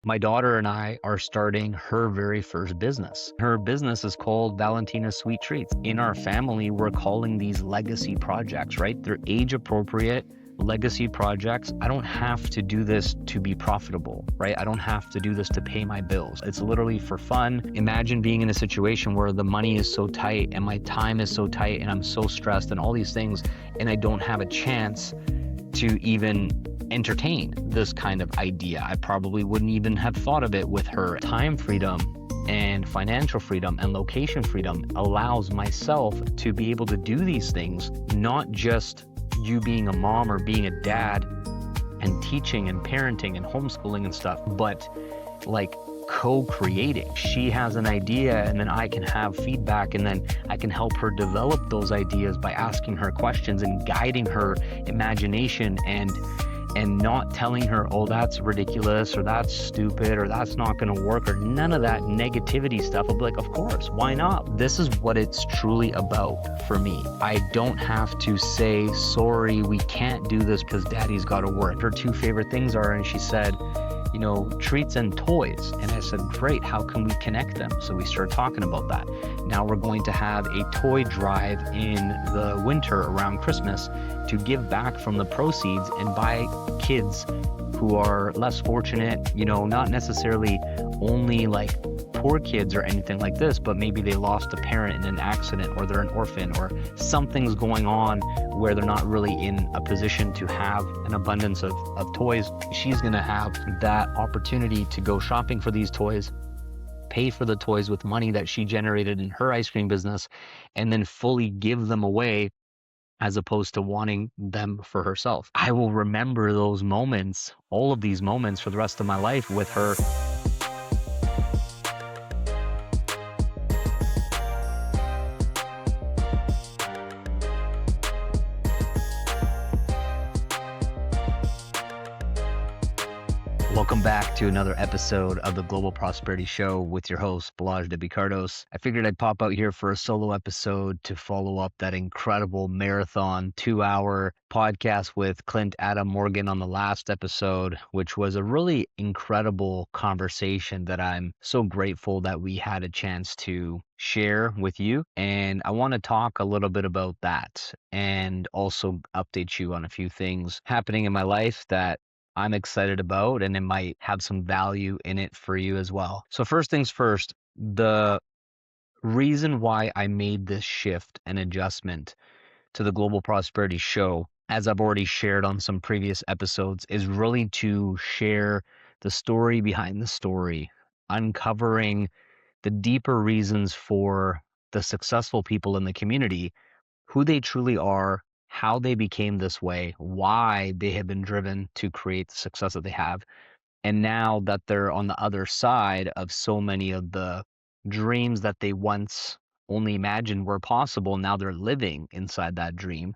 My daughter and I are starting her very first business. Her business is called Valentina Sweet Treats. In our family, we're calling these legacy projects, right? They're age appropriate legacy projects. I don't have to do this to be profitable, right? I don't have to do this to pay my bills. It's literally for fun. Imagine being in a situation where the money is so tight and my time is so tight and I'm so stressed and all these things, and I don't have a chance to even entertain this kind of idea. I probably wouldn't even have thought of it. With her time freedom and financial freedom and location freedom allows myself to be able to do these things, not just you being a mom or being a dad and teaching and parenting and homeschooling and stuff, but like co-creating. She has an idea and then I can have feedback, and then I can help her develop those ideas by asking her questions and guiding her imagination, and not telling her, oh, that's ridiculous or that's stupid or that's not going to work or none of that negativity stuff. I'll be like, of course, why not? This is what it's truly about for me. I don't have to say, sorry, we can't do this because daddy's got to work. Her two favorite things are, and she said, treats and toys. And I said, great, how can we connect them? So we started talking about that. Now we're going to have a toy drive in the winter around Christmas to give back from the proceeds and buy kids who are less fortunate, not necessarily only like poor kids or anything like this, but maybe they lost a parent in an accident, or they're an orphan, or something's going on where they're not really in a position to have an abundance of toys. She's going to have that opportunity to go shopping for these toys, pay for the toys with money that she generated in her ice cream business, and then fully give them away as opposed to wanting them for herself. I will remember those moments, all of these moments, for the rest of my life with her. Welcome back to another episode of the Global Prosperity Show with your host, Balazs Kardos. I figured I'd pop out here for a solo episode to follow up that incredible marathon 2-hour podcast with Clint Adam Morgan on the last episode, which was a really incredible conversation that I'm so grateful that we had a chance to share with you. And I want to talk a little bit about that and also update you on a few things happening in my life that I'm excited about, and it might have some value in it for you as well. So first things first, the reason why I made this shift and adjustment to the Global Prosperity Show, as I've already shared on some previous episodes, is really to share the story behind the story, uncovering the deeper reasons for the successful people in the community, who they truly are, how they became this way, why they have been driven to create the success that they have. And now that they're on the other side of so many of the dreams that they once only imagined were possible, now they're living inside that dream,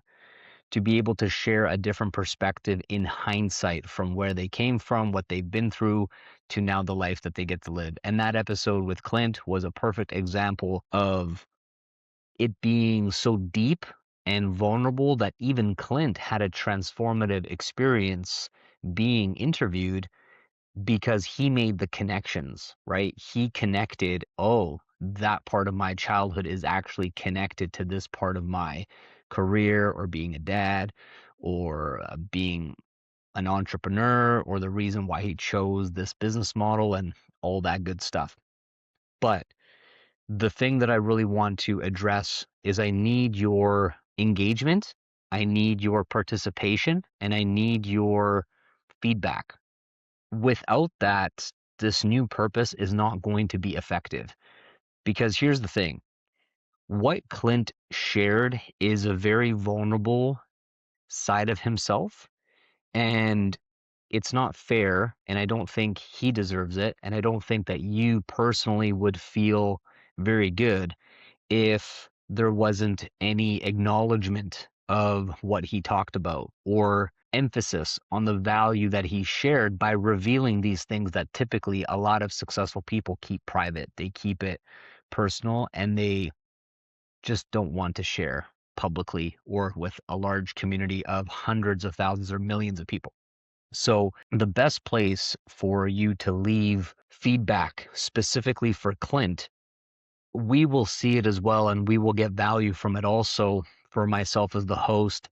to be able to share a different perspective in hindsight from where they came from, what they've been through, to now the life that they get to live. And that episode with Clint was a perfect example of it being so deep and vulnerable that even Clint had a transformative experience being interviewed, because he made the connections, right? He connected, oh, that part of my childhood is actually connected to this part of my career, or being a dad, or being an entrepreneur, or the reason why he chose this business model and all that good stuff. But the thing that I really want to address is I need your engagement, I need your participation, and I need your feedback. Without that, this new purpose is not going to be effective. Because here's the thing, what Clint shared is a very vulnerable side of himself, and it's not fair, and I don't think he deserves it, and I don't think that you personally would feel very good if there wasn't any acknowledgement of what he talked about, or emphasis on the value that he shared by revealing these things that typically a lot of successful people keep private. They keep it personal, and they just don't want to share publicly or with a large community of hundreds of thousands or millions of people. So the best place for you to leave feedback specifically for Clint, we will see it as well and we will get value from it also for myself as the host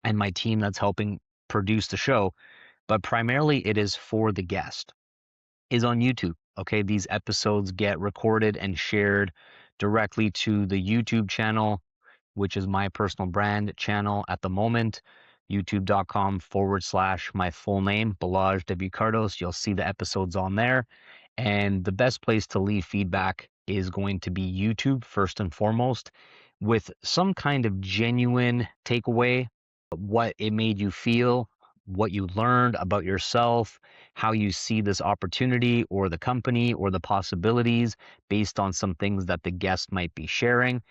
and my team that's helping produce the show. But primarily it is for the guest, is on YouTube. Okay. These episodes get recorded and shared directly to the YouTube channel, which is my personal brand channel at the moment, youtube.com/ my full name, Balazs W. Kardos. You'll see the episodes on there. And the best place to leave feedback is going to be YouTube first and foremost, with some kind of genuine takeaway, what it made you feel, what you learned about yourself, how you see this opportunity or the company or the possibilities based on some things that the guest might be sharing.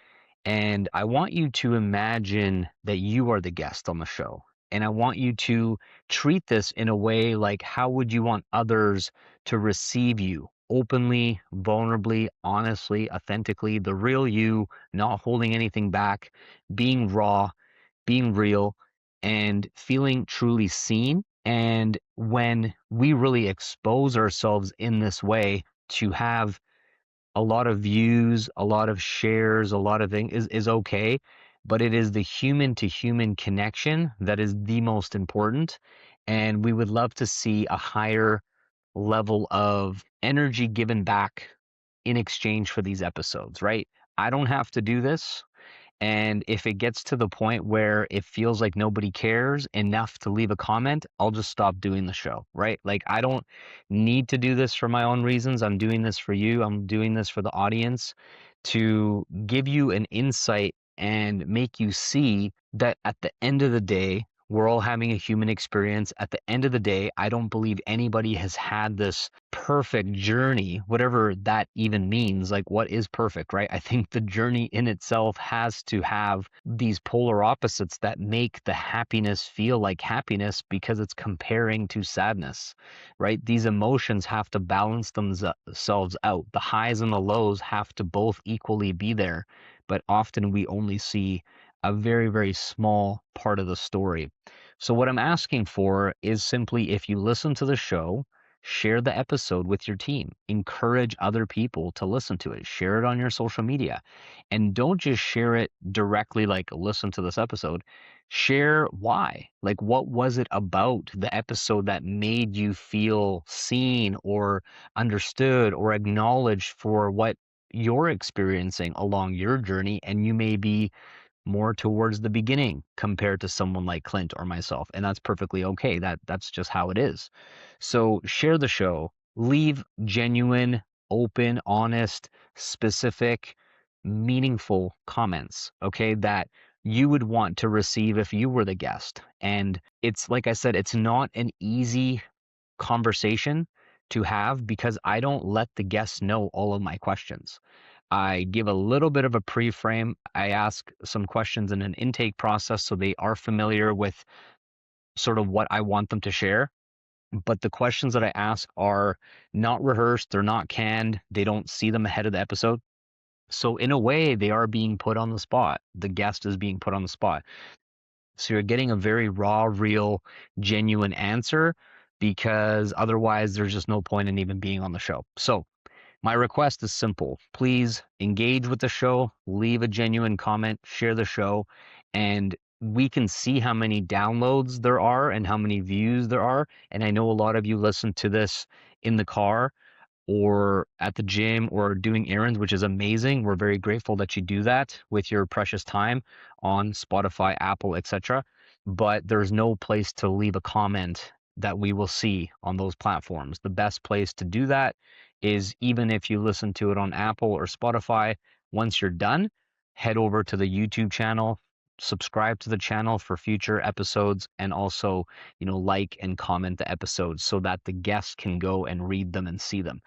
And I want you to imagine that you are the guest on the show. And I want you to treat this in a way like, how would you want others to receive you? Openly, vulnerably, honestly, authentically, the real you, not holding anything back, being raw, being real, and feeling truly seen. And when we really expose ourselves in this way to have a lot of views, a lot of shares, a lot of things is okay, but it is the human to human connection that is the most important. And we would love to see a higher level of energy given back in exchange for these episodes, right? I don't have to do this. And if it gets to the point where it feels like nobody cares enough to leave a comment, I'll just stop doing the show, right? Like, I don't need to do this for my own reasons. I'm doing this for you. I'm doing this for the audience to give you an insight and make you see that at the end of the day, we're all having a human experience. At the end of the day, I don't believe anybody has had this perfect journey, whatever that even means. Like, what is perfect, right? I think the journey in itself has to have these polar opposites that make the happiness feel like happiness because it's comparing to sadness, right? These emotions have to balance themselves out. The highs and the lows have to both equally be there. But often we only see a very, very small part of the story. So, what I'm asking for is simply, if you listen to the show, share the episode with your team, encourage other people to listen to it, share it on your social media, and don't just share it directly, like, listen to this episode. Share why. Like, what was it about the episode that made you feel seen or understood or acknowledged for what you're experiencing along your journey? And you may be more towards the beginning compared to someone like Clint or myself, and that's perfectly okay. That's just how it is. So share the show, leave genuine, open, honest, specific, meaningful comments, okay, that you would want to receive if you were the guest. And it's like I said, it's not an easy conversation to have because I don't let the guests know all of my questions. I give a little bit of a pre-frame. I ask some questions in an intake process so they are familiar with sort of what I want them to share. But the questions that I ask are not rehearsed, they're not canned, they don't see them ahead of the episode. So, in a way, they are being put on the spot. The guest is being put on the spot. So, you're getting a very raw, real, genuine answer because otherwise, there's just no point in even being on the show. So, my request is simple. Please engage with the show, leave a genuine comment, share the show, and we can see how many downloads there are and how many views there are. And I know a lot of you listen to this in the car or at the gym or doing errands, which is amazing. We're very grateful that you do that with your precious time on Spotify, Apple, etc. But there's no place to leave a comment that we will see on those platforms. The best place to do that is, even if you listen to it on Apple or Spotify, once you're done, head over to the YouTube channel, subscribe to the channel for future episodes, and also, like and comment the episodes so that the guests can go and read them and see them.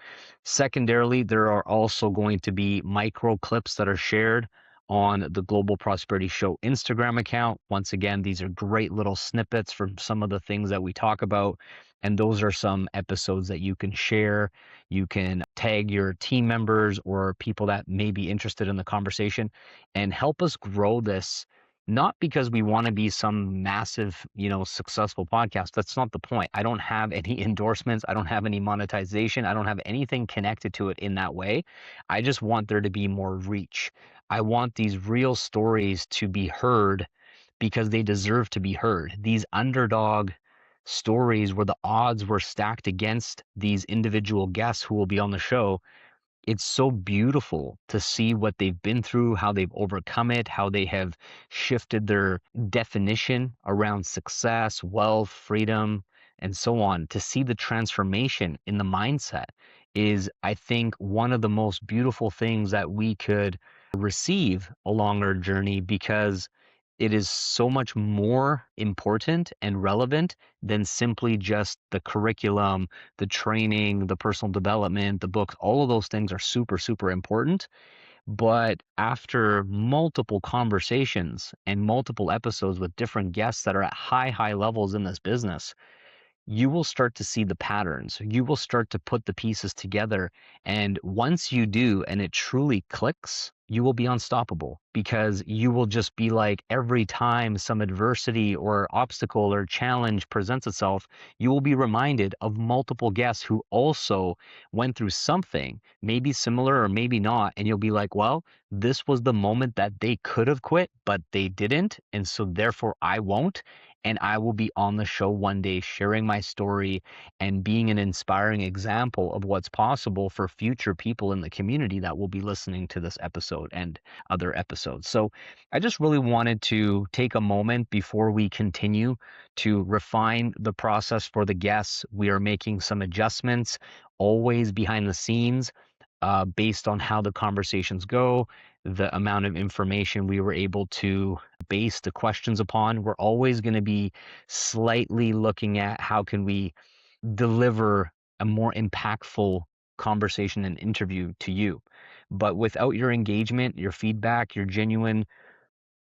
Secondarily, there are also going to be micro clips that are shared on the Global Prosperity Show Instagram account. Once again, these are great little snippets from some of the things that we talk about. And those are some episodes that you can share. You can tag your team members or people that may be interested in the conversation and help us grow this not because we want to be some massive, successful podcast. That's not the point. I don't have any endorsements. I don't have any monetization. I don't have anything connected to it in that way. I just want there to be more reach. I want these real stories to be heard because they deserve to be heard. These underdog stories where the odds were stacked against these individual guests who will be on the show, it's so beautiful to see what they've been through, how they've overcome it, how they have shifted their definition around success, wealth, freedom, and so on. To see the transformation in the mindset is, I think, one of the most beautiful things that we could receive along our journey, because it is so much more important and relevant than simply just the curriculum, the training, the personal development, the books. All of those things are super, super important. But after multiple conversations and multiple episodes with different guests that are at high, high levels in this business, you will start to see the patterns. You will start to put the pieces together. And once you do, and it truly clicks, you will be unstoppable, because you will just be like, every time some adversity or obstacle or challenge presents itself, you will be reminded of multiple guests who also went through something, maybe similar or maybe not. And you'll be like, well, this was the moment that they could have quit, but they didn't. And so therefore I won't. And I will be on the show one day sharing my story and being an inspiring example of what's possible for future people in the community that will be listening to this episode and other episodes. So I just really wanted to take a moment before we continue to refine the process for the guests. We are making some adjustments, always behind the scenes, based on how the conversations go, the amount of information we were able to base the questions upon. We're always going to be slightly looking at how can we deliver a more impactful conversation and interview to you. But without your engagement, your feedback, your genuine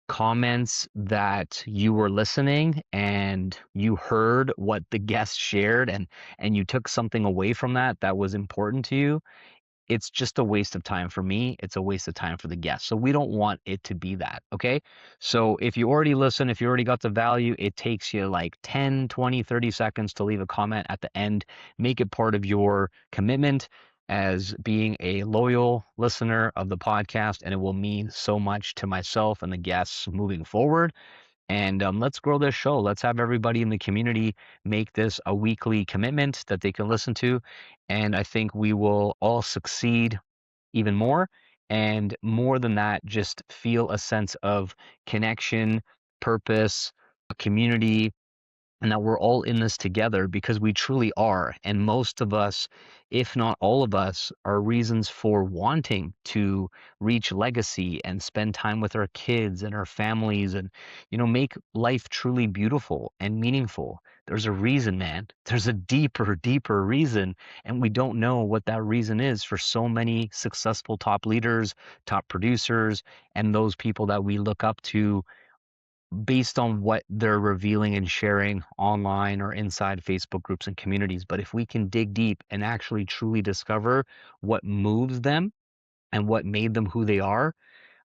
comments that you were listening and you heard what the guest shared, and you took something away from that that was important to you, it's just a waste of time for me. It's a waste of time for the guests. So we don't want it to be that. Okay. So if you already listen, if you already got the value, it takes you like 10, 20, 30 seconds to leave a comment at the end. Make it part of your commitment as being a loyal listener of the podcast. And it will mean so much to myself and the guests moving forward. And let's grow this show. Let's have everybody in the community make this a weekly commitment that they can listen to. And I think we will all succeed even more. And more than that, just feel a sense of connection, purpose, community, and that we're all in this together, because we truly are. And most of us, if not all of us, are reasons for wanting to reach legacy and spend time with our kids and our families, and make life truly beautiful and meaningful. There's a reason, man. There's a deeper, deeper reason, and we don't know what that reason is for so many successful top leaders, top producers, and those people that we look up to based on what they're revealing and sharing online or inside Facebook groups and communities. But if we can dig deep and actually truly discover what moves them and what made them who they are,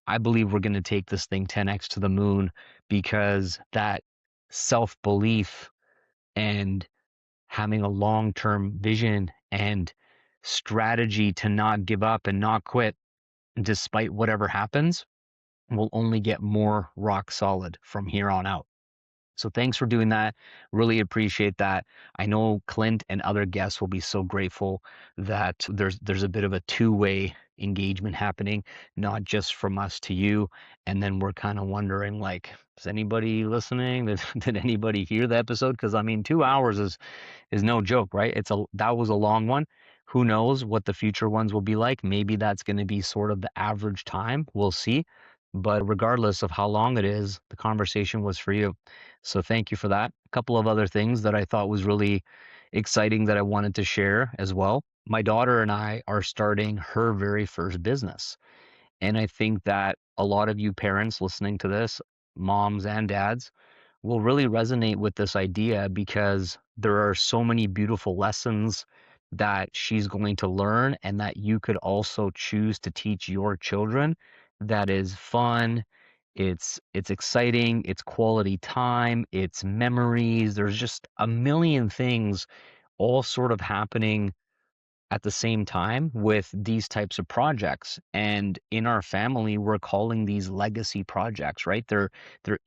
I believe we're going to take this thing 10x to the moon, because that self belief and having a long term vision and strategy to not give up and not quit despite whatever happens will only get more rock solid from here on out. So thanks for doing that. Really appreciate that. I know Clint and other guests will be so grateful that there's a bit of a two-way engagement happening, not just from us to you. And then we're kind of wondering, like, is anybody listening? Did anybody hear the episode? Because I mean, 2 hours is no joke, right? That was a long one. Who knows what the future ones will be like? Maybe that's going to be sort of the average time. We'll see. But regardless of how long it is, the conversation was for you. So thank you for that. A couple of other things that I thought was really exciting that I wanted to share as well. My daughter and I are starting her very first business. And I think that a lot of you parents listening to this, moms and dads, will really resonate with this idea, because there are so many beautiful lessons that she's going to learn and that you could also choose to teach your children, that is fun It's exciting, it's quality time, it's memories. There's just a million things all sort of happening at the same time with these types of projects. And in our family, we're calling these legacy projects, right? They're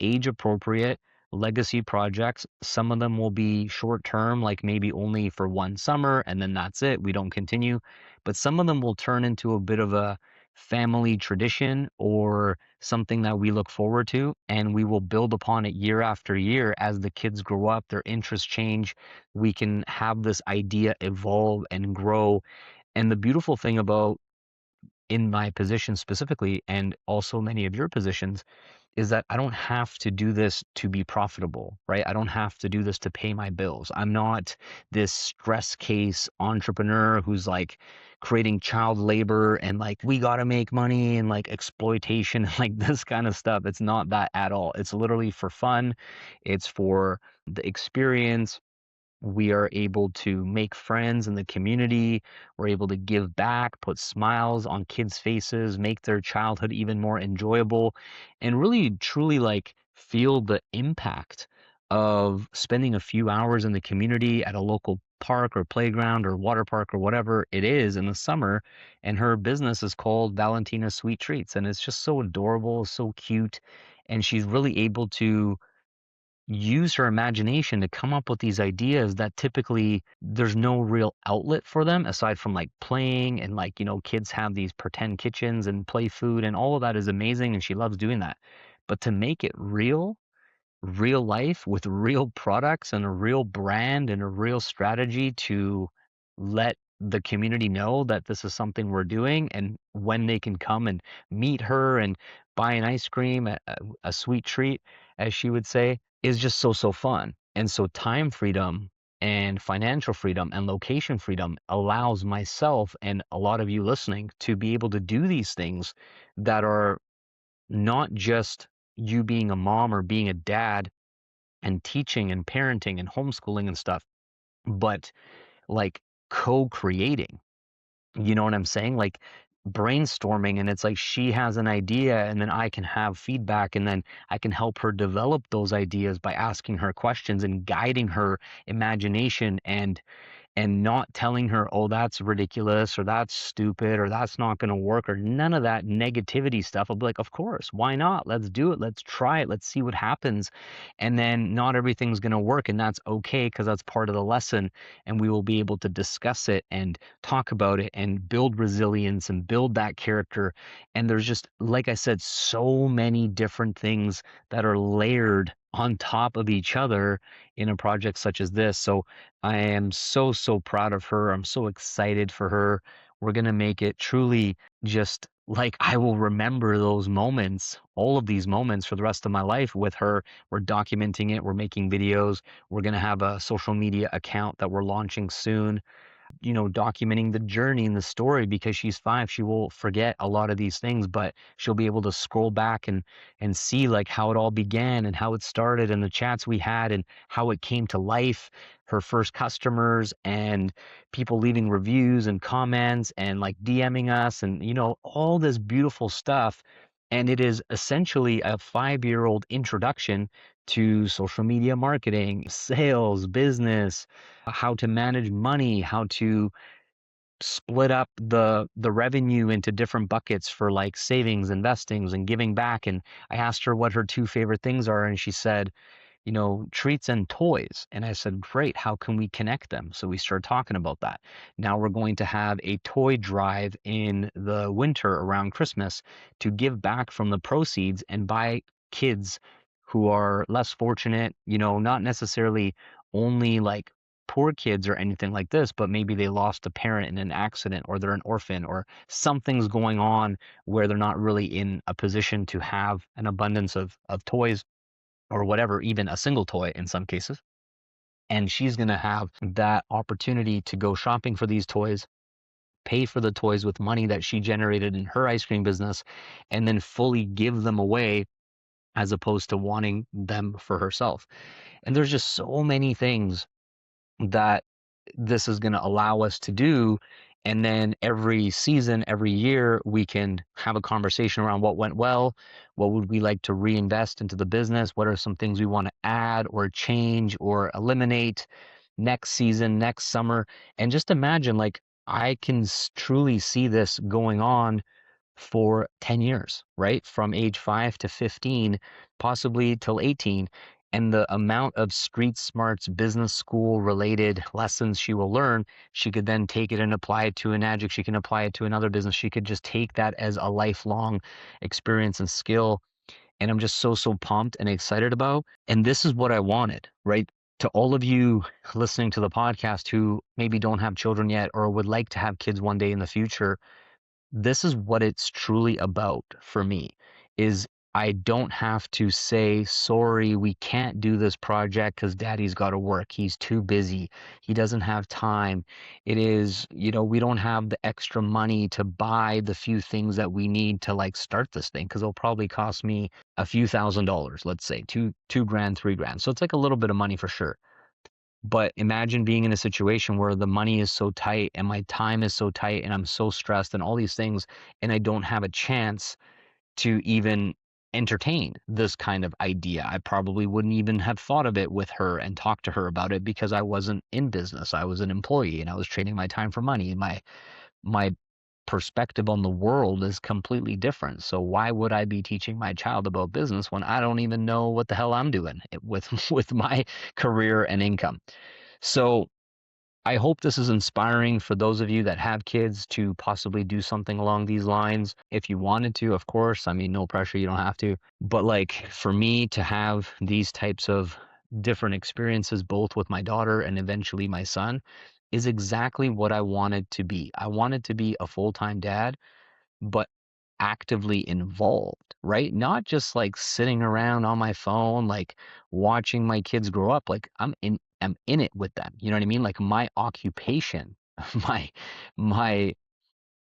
age appropriate legacy projects. Some of them will be short term, like maybe only for one summer, and then that's it. We don't continue. But some of them will turn into a bit of a family tradition or something that we look forward to, and we will build upon it year after year as the kids grow up, their interests change. We can have this idea evolve and grow. And the beautiful thing about in my position specifically, and also many of your positions, is that I don't have to do this to be profitable, right? I don't have to do this to pay my bills. I'm not this stress case entrepreneur who's like creating child labor and like we got to make money and like exploitation and like this kind of stuff. It's not that at all. It's literally for fun. It's for the experience. We are able to make friends in the community. We're able to give back, put smiles on kids' faces, make their childhood even more enjoyable, and really truly like feel the impact of spending a few hours in the community at a local park or playground or water park or whatever it is in the summer. And her business is called Valentina Sweet Treats. And it's just so adorable, so cute. And she's really able to use her imagination to come up with these ideas that typically there's no real outlet for them aside from like playing and like, kids have these pretend kitchens and play food and all of that is amazing and she loves doing that. But to make it real life with real products and a real brand and a real strategy to let the community know that this is something we're doing and when they can come and meet her and buy an ice cream, a sweet treat, as she would say, is just so fun. And so time freedom and financial freedom and location freedom allows myself and a lot of you listening to be able to do these things that are not just you being a mom or being a dad and teaching and parenting and homeschooling and stuff, but like co-creating. You know what I'm saying? Like brainstorming, and it's like she has an idea, and then I can have feedback, and then I can help her develop those ideas by asking her questions and guiding her imagination and not telling her, oh, that's ridiculous or that's stupid or that's not going to work or none of that negativity stuff. I'll be like, of course, why not? Let's do it. Let's try it. Let's see what happens. And then not everything's going to work. And that's okay because that's part of the lesson. And we will be able to discuss it and talk about it and build resilience and build that character. And there's just, like I said, so many different things that are layered on top of each other in a project such as this. So I am so proud of her. I'm so excited for her. We're going to make it truly just like I will remember those moments, all of these moments for the rest of my life with her. We're documenting it. We're making videos. We're going to have a social media account that we're launching soon, documenting the journey and the story because she's 5. She will forget a lot of these things, but she'll be able to scroll back and see like how it all began and how it started and the chats we had and how it came to life, her first customers and people leaving reviews and comments and like DMing us and all this beautiful stuff. And it is essentially a 5-year-old introduction to social media marketing, sales, business, how to manage money, how to split up the revenue into different buckets for like savings, investings, and giving back. And I asked her what her 2 favorite things are, and she said, treats and toys. And I said, great, how can we connect them? So we started talking about that. Now we're going to have a toy drive in the winter around Christmas to give back from the proceeds and buy kids who are less fortunate, not necessarily only like poor kids or anything like this, but maybe they lost a parent in an accident or they're an orphan or something's going on where they're not really in a position to have an abundance of toys or whatever, even a single toy in some cases. And she's going to have that opportunity to go shopping for these toys, pay for the toys with money that she generated in her ice cream business, and then fully give them away as opposed to wanting them for herself. And there's just so many things that this is going to allow us to do. And then every season, every year, we can have a conversation around what went well, what would we like to reinvest into the business, what are some things we want to add or change or eliminate next season, next summer. And just imagine, like, I can truly see this going on for 10 years, right? From age 5 to 15, possibly till 18. And the amount of street smarts, business school related lessons she will learn, she could then take it and apply it to Enagic. She can apply it to another business. She could just take that as a lifelong experience and skill. And I'm just so pumped and excited about. And this is what I wanted, right? To all of you listening to the podcast who maybe don't have children yet or would like to have kids one day in the future, this is what it's truly about for me is I don't have to say sorry, we can't do this project because daddy's got to work, he's too busy, he doesn't have time. It is, we don't have the extra money to buy the few things that we need to like start this thing because it'll probably cost me a few $1,000s, let's say two grand, 3 grand, so it's like a little bit of money for sure. But imagine being in a situation where the money is so tight and my time is so tight and I'm so stressed and all these things, and I don't have a chance to even entertain this kind of idea. I probably wouldn't even have thought of it with her and talked to her about it because I wasn't in business. I was an employee and I was trading my time for money. And my perspective on the world is completely different. So why would I be teaching my child about business when I don't even know what the hell I'm doing with with my career and income? So I hope this is inspiring for those of you that have kids to possibly do something along these lines. If you wanted to, of course, I mean, no pressure, you don't have to. But like for me to have these types of different experiences, both with my daughter and eventually my son, is exactly what I wanted to be. I wanted to be a full-time dad, but actively involved, right? Not just like sitting around on my phone, like watching my kids grow up. Like I'm in it with them. You know what I mean? Like my occupation, my my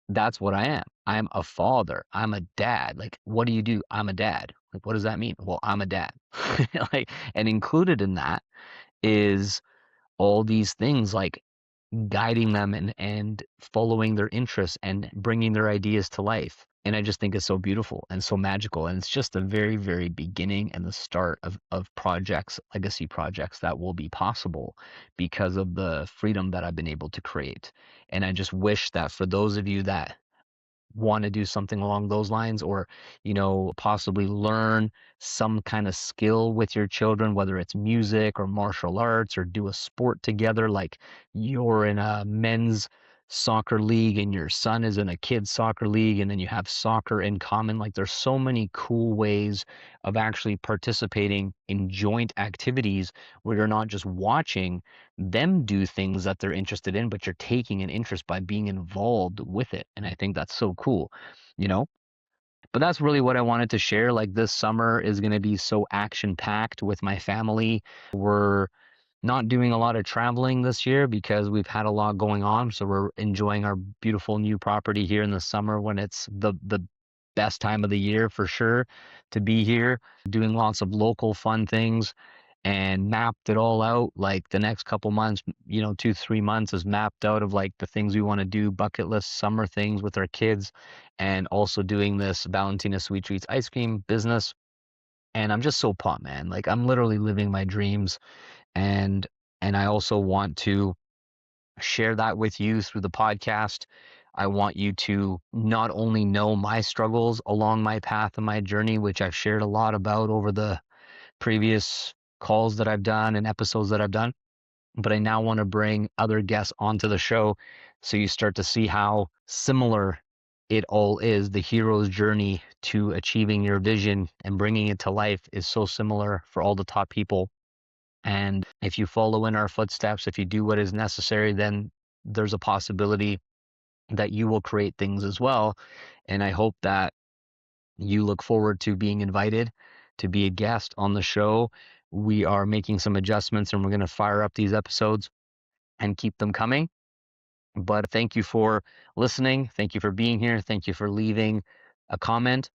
that's what I am. I'm a father. I'm a dad. Like what do you do? I'm a dad. Like what does that mean? Well, I'm a dad. Like and included in that is all these things like guiding them and following their interests and bringing their ideas to life. And I just think it's so beautiful and so magical. And it's just the very, very beginning and the start of projects, legacy projects that will be possible because of the freedom that I've been able to create. And I just wish that for those of you that want to do something along those lines or possibly learn some kind of skill with your children, whether it's music or martial arts or do a sport together, like you're in a men's soccer league and your son is in a kids soccer league and then you have soccer in common. Like there's so many cool ways of actually participating in joint activities where you're not just watching them do things that they're interested in, but you're taking an interest by being involved with it. And I think that's so cool, you know? But that's really what I wanted to share. Like this summer is going to be so action packed with my family. We're not doing a lot of traveling this year because we've had a lot going on. So we're enjoying our beautiful new property here in the summer when it's the best time of the year for sure to be here, doing lots of local fun things and mapped it all out. Like the next couple months, 2, 3 months is mapped out of like the things we want to do, bucket list summer things with our kids, and also doing this Valentina Sweet Treats ice cream business. And I'm just so pumped, man. Like I'm literally living my dreams and I also want to share that with you through the podcast. I want you to not only know my struggles along my path and my journey, which I've shared a lot about over the previous calls that I've done and episodes that I've done, but I now want to bring other guests onto the show so you start to see how similar it all is. The hero's journey to achieving your vision and bringing it to life is so similar for all the top people. And if you follow in our footsteps, if you do what is necessary, then there's a possibility that you will create things as well. And I hope that you look forward to being invited to be a guest on the show. We are making some adjustments and we're going to fire up these episodes and keep them coming. But thank you for listening. Thank you for being here. Thank you for leaving a comment.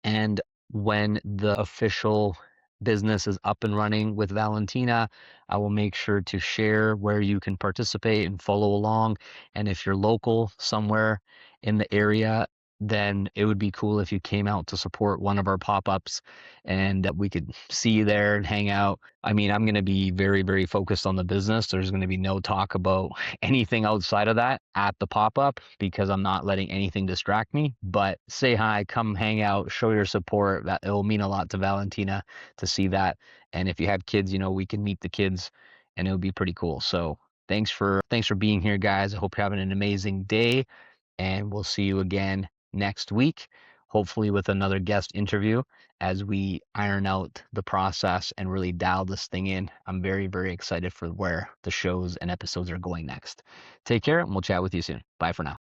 And when the official business is up and running with Valentina, I will make sure to share where you can participate and follow along. And if you're local somewhere in the area, then it would be cool if you came out to support one of our pop-ups and that we could see you there and hang out. I mean, I'm going to be very, very focused on the business. There's going to be no talk about anything outside of that at the pop-up because I'm not letting anything distract me. But say hi, come hang out, show your support. That it will mean a lot to Valentina to see that. And if you have kids, we can meet the kids and it would be pretty cool. So thanks for being here, guys. I hope you're having an amazing day, and we'll see you again next week, hopefully with another guest interview as we iron out the process and really dial this thing in. I'm very, very excited for where the shows and episodes are going next. Take care, and we'll chat with you soon. Bye for now.